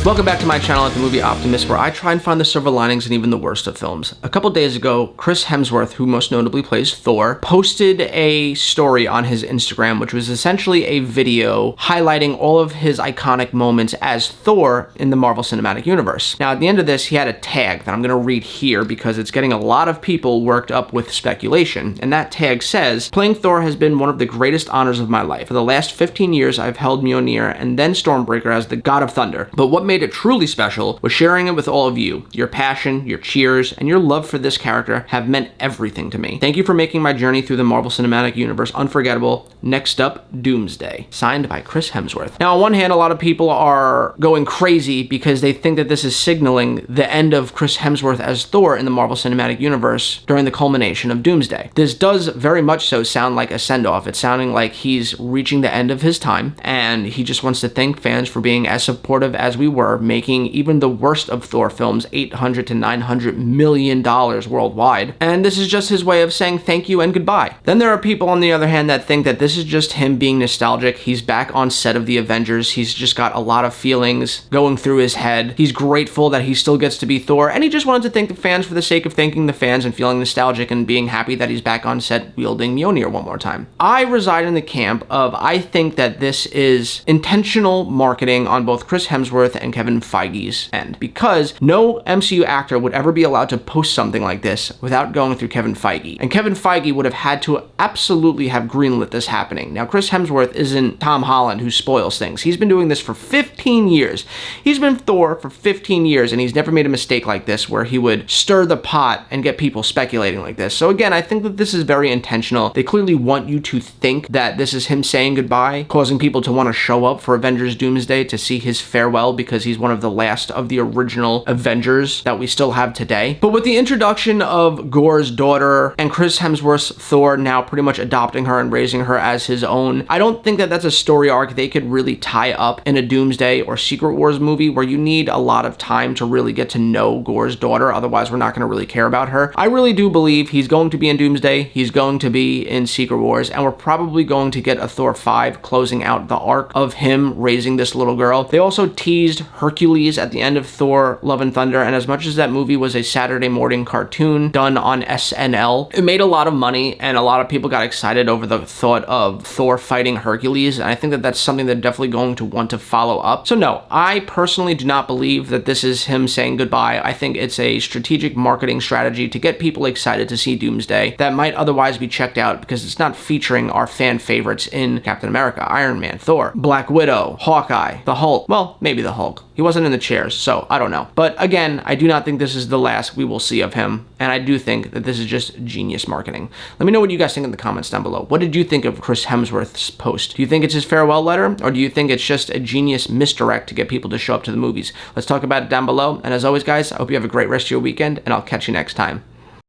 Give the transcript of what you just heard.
Welcome back to my channel at The Movie Optimist, where I try and find the silver linings in even the worst of films. A couple days ago, Chris Hemsworth, who most notably plays Thor, posted a story on his Instagram, which was essentially a video highlighting all of his iconic moments as Thor in the Marvel Cinematic Universe. Now, at the end of this, he had a tag that I'm going to read here because it's getting a lot of people worked up with speculation. And that tag says, "Playing Thor has been one of the greatest honors of my life. For the last 15 years, I've held Mjolnir and then Stormbreaker as the God of Thunder. But what made it truly special was sharing it with all of you. Your passion, your cheers, and your love for this character have meant everything to me. Thank you for making my journey through the Marvel Cinematic Universe unforgettable. Next up, Doomsday." Signed by Chris Hemsworth. Now, on one hand, a lot of people are going crazy because they think that this is signaling the end of Chris Hemsworth as Thor in the Marvel Cinematic Universe during the culmination of Doomsday. This does very much so sound like a send-off. It's sounding like he's reaching the end of his time, and he just wants to thank fans for being as supportive as we were, making even the worst of Thor films $800 to $900 million worldwide. And this is just his way of saying thank you and goodbye. Then there are people, on the other hand, that think that this is just him being nostalgic. He's back on set of the Avengers. He's just got a lot of feelings going through his head. He's grateful that he still gets to be Thor, and he just wanted to thank the fans for the sake of thanking the fans and feeling nostalgic and being happy that he's back on set wielding Mjolnir one more time. I reside in the camp of, I think that this is intentional marketing on both Chris Hemsworth and Kevin Feige's end, because no MCU actor would ever be allowed to post something like this without going through Kevin Feige. And Kevin Feige would have had to absolutely have greenlit this happening. Now, Chris Hemsworth isn't Tom Holland who spoils things. He's been doing this for 15 years. He's been Thor for 15 years, and he's never made a mistake like this where he would stir the pot and get people speculating like this. So again, I think that this is very intentional. They clearly want you to think that this is him saying goodbye, causing people to want to show up for Avengers Doomsday to see his farewell because he's one of the last of the original Avengers that we still have today. But with the introduction of Gore's daughter and Chris Hemsworth's Thor now pretty much adopting her and raising her as his own, I don't think that that's a story arc they could really tie up in a Doomsday or Secret Wars movie where you need a lot of time to really get to know Gore's daughter. Otherwise, we're not going to really care about her. I really do believe he's going to be in Doomsday, he's going to be in Secret Wars, and we're probably going to get a Thor 5 closing out the arc of him raising this little girl. They also teased Hercules at the end of Thor Love and Thunder, and as much as that movie was a Saturday morning cartoon done on SNL, it made a lot of money and a lot of people got excited over the thought of Thor fighting Hercules, and I think that that's something they're definitely going to want to follow up. So no, I personally do not believe that this is him saying goodbye. I think it's a strategic marketing strategy to get people excited to see Doomsday that might otherwise be checked out because it's not featuring our fan favorites in Captain America, Iron Man, Thor, Black Widow, Hawkeye, the Hulk. Well, maybe the Hulk. He wasn't in the chairs, so I don't know. But again, I do not think this is the last we will see of him, and I do think that this is just genius marketing. Let me know what you guys think in the comments down below. What did you think of Chris Hemsworth's post? Do you think it's his farewell letter, or do you think it's just a genius misdirect to get people to show up to the movies? Let's talk about it down below, and as always, guys, I hope you have a great rest of your weekend, and I'll catch you next time.